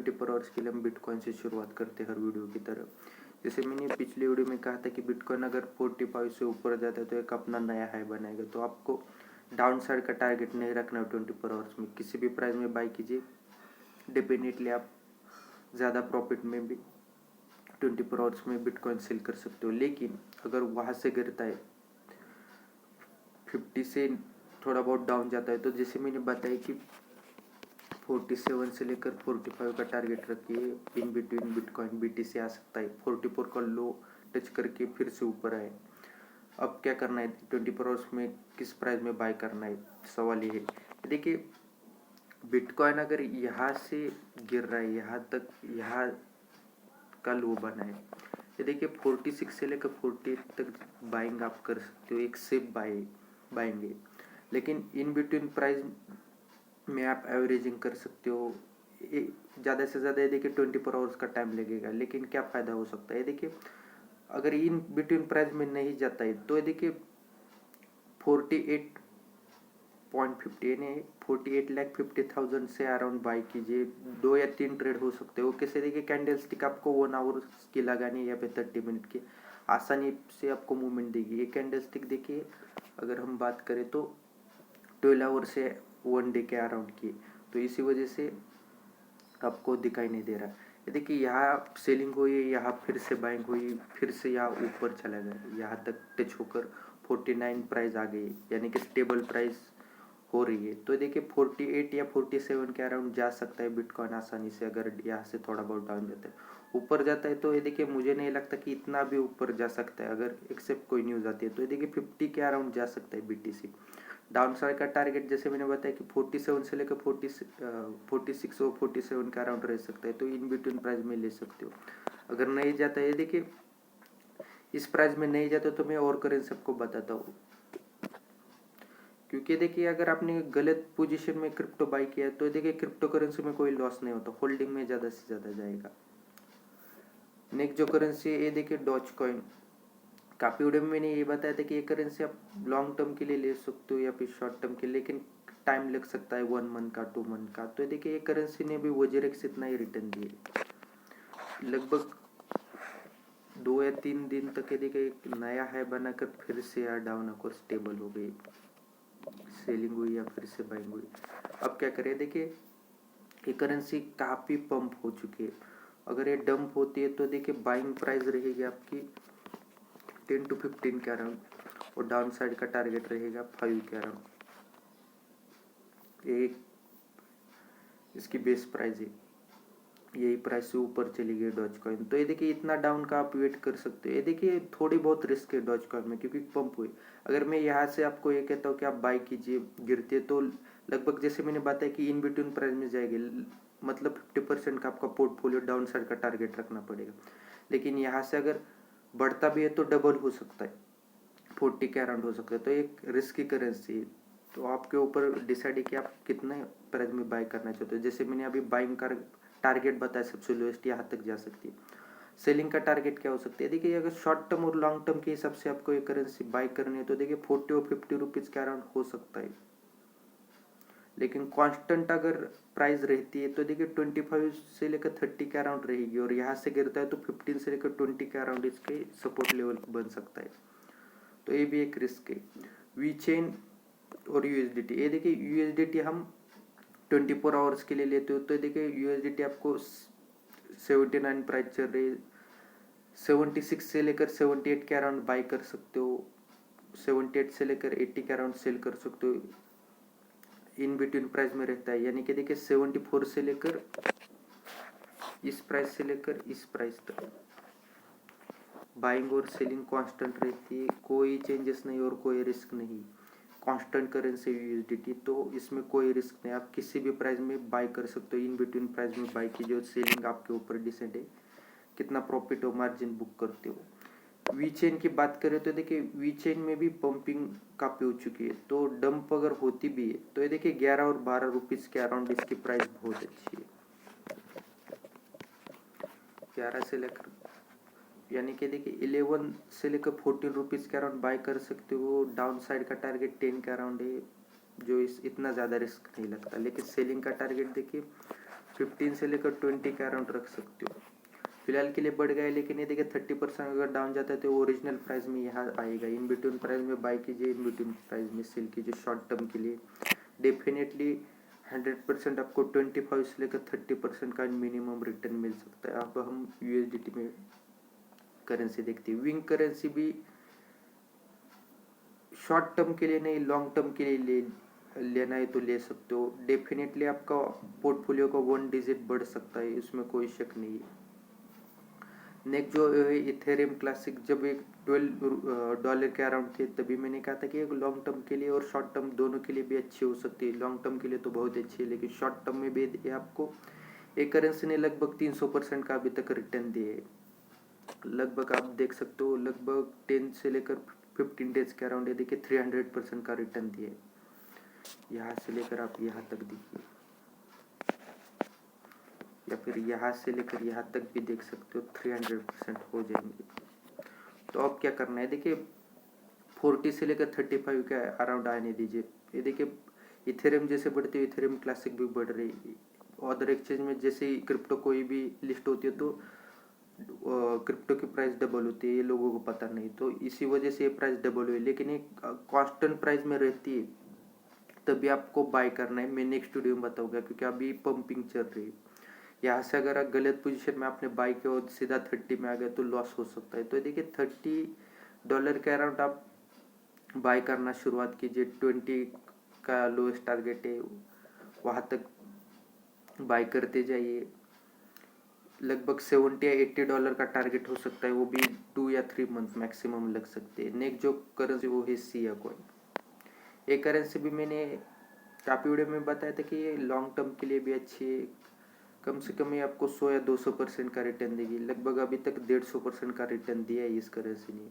24 hours के लिए हम बिटकॉइन से शुरुआत करते हैं हर वीडियो की तरह। जैसे मैंने पिछले वीडियो में कहा था कि बिटकॉइन अगर 45 से ऊपर जाता है तो एक अपना नया हाई बनाएगा। तो आपको डाउन साइड का टारगेट नहीं रखना है 24 आवर्स में, किसी भी प्राइस में बाई कीजिए, डेफिनेटली आप ज़्यादा प्रॉफिट में भी 24 आवर्स में बिटकॉइन सेल कर सकते हो। लेकिन अगर वहाँ से गिरता है 50 से थोड़ा बहुत डाउन जाता है, तो जैसे मैंने बताया कि 47 से लेकर 45 का टारगेट रखिए। इन बिटवीन बिटकॉइन BTC आ सकता है 44 का लो टच करके फिर से ऊपर आए। अब क्या करना है 24 आवर्स में, किस प्राइस में बाय करना है, सवाल ये है। देखिए बिटकॉइन अगर यहाँ से गिर रहा है, यहाँ तक, यहाँ का लो बना है, ये देखिए 46 से लेकर 48 तक बाइंग आप कर सकते हो, एक सेफ बाइंग है। लेकिन इन बिटवीन प्राइस में आप एवरेजिंग कर सकते हो। ज़्यादा से ज़्यादा ये देखिए 24 आवर्स का टाइम लगेगा, लेकिन क्या फ़ायदा हो सकता है। देखिए अगर इन बिटवीन प्राइस में नहीं जाता है तो ये देखिए 48.50 यानी 48,50,000 से अराउंड बाई कीजिए। 2 या 3 ट्रेड हो सकते हो। कैसे देखिए कैंडल स्टिक आपको 1 आवर की लगानी है या फिर 30 मिनट की, आसानी से आपको मूवमेंट देगी। ये कैंडल स्टिक देखिए अगर हम बात करें तो 12 आवर से 1 डे के अराउंड की, तो इसी वजह से आपको दिखाई नहीं दे रहा। ये देखिए यहाँ सेलिंग हुई, यहाँ फिर से बाइंग हुई, फिर से यहाँ ऊपर चला गया, यहाँ तक टच होकर 49 प्राइस आ गई, यानी कि स्टेबल प्राइस हो रही है। तो देखिए 48 या 47 के अराउंड जा सकता है बिटकॉइन आसानी से, अगर यहाँ से थोड़ा बहुत डाउन जाता है। ऊपर जाता है तो ये देखिए मुझे नहीं लगता कि इतना भी ऊपर जा सकता है, अगर एक्सेप्ट कोई न्यूज़ आती है तो ये देखिए 50 के अराउंड जा सकता है BTC। डाउन साइड का टारगेट जैसे मैंने बताया कि 47 से लेकर 46 और 47 का अराउंड रह सकता है, तो इन बिटवीन प्राइस में ले सकते हो। अगर नहीं जाता है, देखिए इस प्राइस में नहीं जाता तो मैं और करेंसी आपको बताता हूँ। क्योंकि देखिए अगर आपने गलत पोजीशन में क्रिप्टो बाई किया तो देखिए क्रिप्टो करेंसी में कोई लॉस नहीं होता, होल्डिंग में ज़्यादा से ज़्यादा जाएगा। नेक्स्ट जो करेंसी है ये देखिए डॉज कॉइन। काफ़ी वीडियो में मैंने ये बताया था कि ये करेंसी आप लॉन्ग टर्म के लिए ले सकते हो या फिर शॉर्ट टर्म के लिए, लेकिन टाइम लग सकता है 1 मंथ का, 2 मंथ का। तो देखिए ये करेंसी ने भी वजरेक्स इतना ही रिटर्न दिए, लगभग 2 या 3 दिन तक। ये देखिए एक नया हाई बनाकर फिर से यार डाउन आकर स्टेबल हो गई, सेलिंग हुई या फिर से बाइंग हुई। अब क्या करें, देखिए ये करेंसी काफ़ी पंप हो चुकी है। अगर ये डंप होती है तो देखिए बाइंग प्राइस रहेगी आपकी 10 to 15 के अराउंड, और डाउन साइड का टारगेट रहेगा 5 के अराउंड। एक इसकी बेस प्राइस है, यही प्राइस से ऊपर चली गई डॉज कॉइन। तो ये देखिए इतना डाउन का आप वेट कर सकते हो। ये देखिए थोड़ी बहुत रिस्क है डॉज कॉइन में, क्योंकि पंप हुई। अगर मैं यहाँ से आपको ये कहता हूँ कि आप बाई कीजिए, गिरते तो लगभग जैसे मैंने बताया कि इन बिटवीन प्राइस में जाएगी, मतलब 50% का आपका पोर्टफोलियो डाउन साइड का टारगेट रखना पड़ेगा। लेकिन यहाँ से अगर बढ़ता भी है तो डबल हो सकता है, 40 के अराउंड हो सकता है। तो एक रिस्की करेंसी है, तो आपके ऊपर डिसाइड है कि आप कितने प्राइस में बाय करना चाहते हो। जैसे मैंने अभी बाइंग का टारगेट बताया सबसे लोएस्ट यहाँ तक जा सकती है। सेलिंग का टारगेट क्या हो सकती है, देखिए अगर शॉर्ट टर्म और लॉन्ग टर्म के हिसाब से आपको ये करेंसी बाय करनी है तो देखिए 40 और 50 रुपीज़ के अराउंड हो सकता है। लेकिन कांस्टेंट अगर प्राइस रहती है तो देखिए 25 से लेकर 30 के अराउंड रहेगी, और यहाँ से गिरता है तो 15 से लेकर 20 के अराउंड इसके सपोर्ट लेवल बन सकता है। तो ये भी एक रिस्क है। वीचेन और USDT, ये देखिए USDT हम 24 आवर्स के लिए लेते हो तो देखिए USDT आपको 79 प्राइस चल रही है, 76 से लेकर 78 के अराउंड बाई कर सकते हो, 78 से लेकर 80 के अराउंड सेल कर सकते हो। इन बिटवीन प्राइस में रहता है, यानी कि देखिए 74 से लेकर इस प्राइस से लेकर इस प्राइस तक बाइंग और सेलिंग कांस्टेंट रहती है, कोई चेंजेस नहीं और कोई रिस्क नहीं। कांस्टेंट करेंसी USDT, तो इसमें कोई रिस्क नहीं, आप किसी भी प्राइस में बाई कर सकते हो। इन बिटवीन प्राइस में बाई कीजिए, सेलिंग आपके ऊपर डिसाइड है कितना प्रॉफिट और मार्जिन बुक करते हो। वीचेन की बात करें तो देखिए वीचेन में भी पंपिंग काफ़ी हो चुकी है, तो डंप अगर होती भी है तो ये देखिए 11 और 12 रुपीज़ के अराउंड इसकी प्राइस बहुत अच्छी है। 11 से लेकर यानी कि देखिए 11 से लेकर 14 रुपीज़ के अराउंड बाय कर सकते हो। डाउन साइड का टारगेट 10 के अराउंड है, जो इतना ज़्यादा रिस्क नहीं लगता। लेकिन सेलिंग का टारगेट देखिए 15 से लेकर 20 के अराउंड रख सकते हो। फिलहाल के लिए बढ़ गया है, लेकिन ये देखिए 30% अगर डाउन जाता है तो ओरिजिनल प्राइस में यहाँ आएगा। इन बिटवीन प्राइस में बाई कीजिए, इन बिटवीन प्राइस में सेल कीजिए शॉर्ट टर्म के लिए। डेफिनेटली 100% आपको 25 से लेकर 30% का मिनिमम रिटर्न मिल सकता है। अब हम यूएसडीटी में करेंसी देखते हैं। विंग करेंसी भी शॉर्ट टर्म के लिए नहीं, लॉन्ग टर्म के लिए लेना है तो ले सकते हो। डेफिनेटली आपका पोर्टफोलियो का 1 डिजिट बढ़ सकता है, इसमें कोई शक नहीं है। नेक्स्ट जो है इथेरियम क्लासिक, जब एक $12 के अराउंड थे तभी मैंने कहा था कि एक लॉन्ग टर्म के लिए और शॉर्ट टर्म दोनों के लिए भी अच्छी हो सकती है। लॉन्ग टर्म के लिए तो बहुत अच्छी है, लेकिन शॉर्ट टर्म में भी आपको एक करेंसी ने लगभग 300% का अभी तक रिटर्न दिए है। लगभग आप देख सकते हो, लगभग 10 से लेकर 15 डेज के अराउंड, ये देखिए 300% का रिटर्न दिए। यहाँ से लेकर आप यहाँ तक देखिए, या फिर यहाँ से लेकर यहाँ तक भी देख सकते हो, 300% हो जाएंगे। तो अब क्या करना है, देखिए 40 से लेकर 35 के अराउंड आने दीजिए। ये देखिए इथेरियम जैसे बढ़ती है, इथेरियम क्लासिक भी बढ़ रही है। अदर एक्सचेंज में जैसे ही क्रिप्टो कोई भी लिस्ट होती है तो क्रिप्टो की प्राइस डबल होती है, ये लोगों को पता नहीं, तो इसी वजह से ये प्राइस डबल हुई। लेकिन ये कांस्टेंट प्राइस में रहती है तभी आपको बाय करना है। मैं नेक्स्ट वीडियो में बताऊंगा, क्योंकि अभी पंपिंग चल रही है। यहाँ से अगर आप गलत पोजीशन में आपने बाय किया और सीधा 30 में आ गया तो लॉस हो सकता है। तो देखिए $30 के अराउंड आप बाय करना शुरुआत कीजिए। 20 का लोएस्ट टारगेट है, वहाँ तक बाय करते जाइए। लगभग $70 या $80 का टारगेट हो सकता है, वो भी 2 या 3 मंथ मैक्सिमम लग सकते हैं। नेक्स्ट जो करेंसी वो है सिया कॉइन। ये करेंसी भी मैंने काफ़ी वीडियो में बताया था कि ये लॉन्ग टर्म के लिए भी अच्छी है। कम से कम ये आपको 100 या 200% का रिटर्न देगी। लगभग अभी तक 150% का रिटर्न दिया है इस करेंसी ने।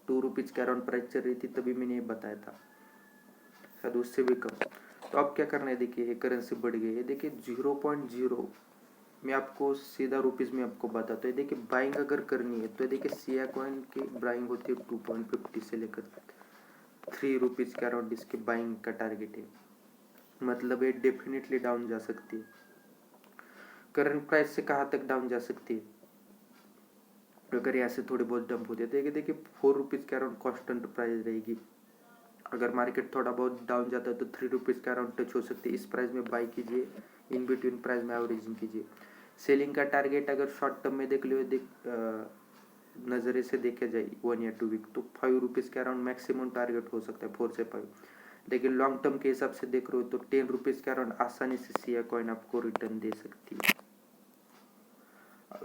₹2 के अराउंड प्राइस चल रही थी तभी मैंने ये बताया था, शायद उससे भी कम। तो अब क्या करना है, देखिए ये करेंसी बढ़ गई है, देखिए 0.0 मैं आपको सीधा रुपीज़ में आपको बताता हूँ। देखिए बाइंग अगर करनी है तो देखिए सिया कॉइन की बाइंग होती है 2.50 से लेकर ₹3 के अराउंड इसके बाइंग का टारगेट है। मतलब ये डेफिनेटली डाउन जा सकती है। करंट प्राइस से कहाँ तक डाउन जा सकती है, अगर यहाँ से थोड़ी बहुत डंप होती है। देखिए ₹4 के अराउंड कॉन्स्टेंट प्राइस रहेगी। अगर मार्केट थोड़ा बहुत डाउन जाता है तो ₹3 के अराउंड टच हो सकती है। इस प्राइस में बाई कीजिए, इन बिटवीन प्राइस में एवरेजिंग कीजिए। सेलिंग का टारगेट अगर शॉर्ट टर्म में देख लो, नज़रे से देखा जाए 1 या 2 वीक, तो ₹5 के अराउंड मैक्सिमम टारगेट हो सकता है, 4 से 5। लेकिन लॉन्ग टर्म के हिसाब से देख रहे हो तो ₹10 के अराउंड आसानी से सिया कॉइन आपको रिटर्न दे सकती है।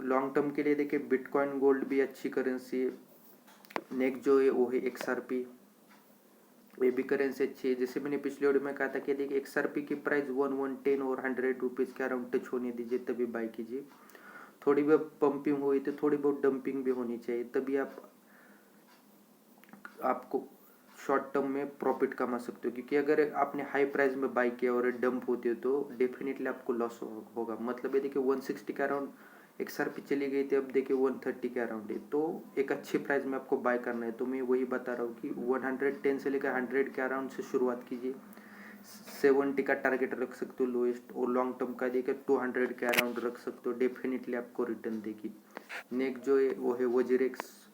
लॉन्ग टर्म के लिए देखिए बिटकॉइन गोल्ड भी अच्छी करेंसी है। नेक्स्ट जो है वो है XRP, ये भी करेंसी अच्छी है। जैसे मैंने पिछले वीडियो में कहा था कि देखिए XRP की प्राइस 110 और ₹100 के अराउंड टच होने दीजिए, तभी बाय कीजिए। थोड़ी बहुत पंपिंग हुई तो थोड़ी बहुत डंपिंग भी होनी चाहिए, तभी आपको शॉर्ट टर्म में प्रॉफिट कमा सकते हो। क्योंकि अगर आपने हाई प्राइस में बाय किया और डंप होती है तो डेफिनेटली आपको लॉस होगा। मतलब ये देखिए 160 के अराउंड XRP चली गई थी, अब देखिए 130 के अराउंड है, तो एक अच्छी प्राइस में आपको बाय करना है। तो मैं वही बता रहा हूँ कि 110 से लेकर 100 के अराउंड से शुरुआत कीजिए। 70 का टारगेट रख सकते हो लोएस्ट, और लॉन्ग टर्म का देखिए 200 के अराउंड रख सकते हो, डेफिनेटली आपको रिटर्न देगी। नेक्स्ट जो है वो है वजीरेक्स।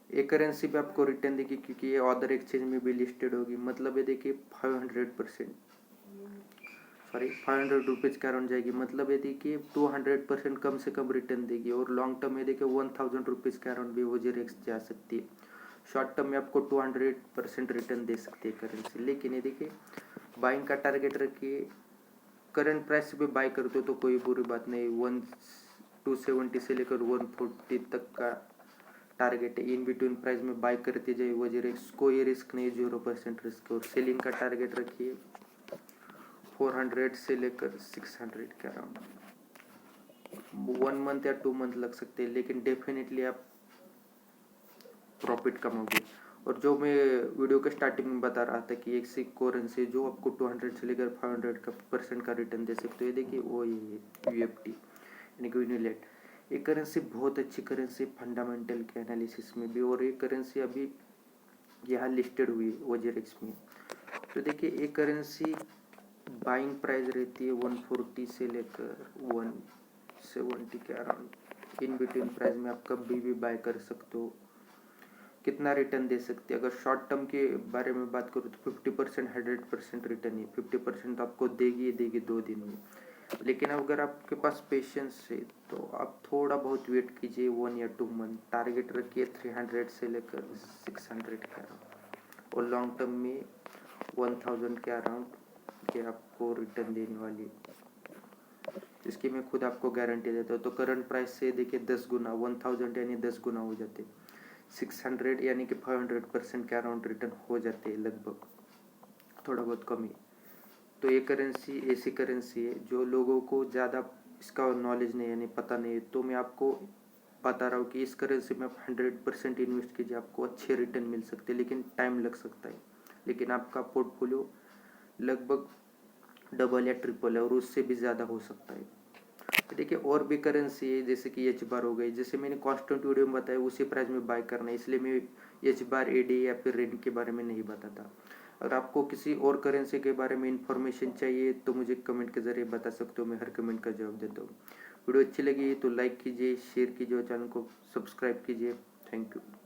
एक करेंसी पे आपको रिटर्न देगी क्योंकि ये अदर एक्सचेंज में भी लिस्टेड होगी। मतलब ये देखिए 500 के अराउंड जाएगी। मतलब ये देखिए 200% कम से कम रिटर्न देगी। और लॉन्ग टर्म में देखिए 1000 के अराउंड भी वजीरेक्स जा सकती है। शॉर्ट टर्म में आपको 200% रिटर्न दे सकती है करेंसी। लेकिन ये देखिए बाइंग का टारगेट रखिए, करंट प्राइस पे बाय करते हो तो कोई बुरी बात नहीं। 270 से लेकर 140 तक का टारगेट है, इन बिटवीन प्राइस में बाय करते जाइए वजीरेक्स। कोई रिस्क नहीं, 0% रिस्क। और सेलिंग का टारगेट रखिए 400 से लेकर 600 के अराउंड। 1 मंथ या 2 मंथ लग सकते हैं, लेकिन डेफिनेटली आप प्रॉफिट कमाओगे। और जो मैं वीडियो के स्टार्टिंग में बता रहा था कि एक सी करेंसी जो आपको 200 से लेकर 500% का रिटर्न दे सकते हो, ये देखिए वो ये UFT यानी कि यूनिलेट। ये करेंसी बहुत अच्छी करेंसी, फंडामेंटल के एनालिसिस में भी। और ये करेंसी अभी यहाँ लिस्टेड हुई है वजीरेक्स में। तो देखिए ये करेंसी बाइंग प्राइस रहती है 140 से लेकर 170 के अराउंड। इन बिटवीन प्राइस में आप कभी भी बाय कर सकते हो। कितना रिटर्न दे सकते हैं, अगर शॉर्ट टर्म के बारे में बात करूँ तो 50% 100% रिटर्न ही। 50% आपको देगी ही देगी 2 दिन में। लेकिन अगर आपके पास पेशेंस है तो आप थोड़ा बहुत वेट कीजिए, 1 या 2 मंथ। टारगेट रखिए 300 से लेकर 600 के अराउंड, और लॉन्ग टर्म में 1000 के अराउंड ये आपको रिटर्न देने वाली है। इसकी मैं खुद आपको गारंटी देता हूँ। तो करंट प्राइस से देखिए 10 गुना, 1000 यानी 10 गुना हो जाते, 600 यानी कि 500% के अराउंड रिटर्न हो जाते हैं लगभग, थोड़ा बहुत कम ही। तो ये करेंसी ऐसी करेंसी है जो लोगों को ज़्यादा इसका नॉलेज नहीं है, यानी पता नहीं है। तो मैं आपको बता रहा हूँ कि इस करेंसी में आप 100% इन्वेस्ट कीजिए, आपको अच्छे रिटर्न मिल सकते हैं, लेकिन टाइम लग सकता है। लेकिन आपका पोर्टफोलियो लगभग डबल या ट्रिपल है, और उससे भी ज़्यादा हो सकता है। देखिए और भी करेंसी है, जैसे कि एच बार हो गई। जैसे मैंने कॉन्स्टेंट वीडियो में बताया उसी प्राइस में बाय करना है, इसलिए मैं एच बार, एडी या फिर रेन के बारे में नहीं बताता। अगर आपको किसी और करेंसी के बारे में इंफॉर्मेशन चाहिए तो मुझे कमेंट के जरिए बता सकते हो, मैं हर कमेंट का जवाब देता हूँ। वीडियो अच्छी लगी तो लाइक कीजिए, शेयर कीजिए और चैनल को सब्सक्राइब कीजिए। Thank you.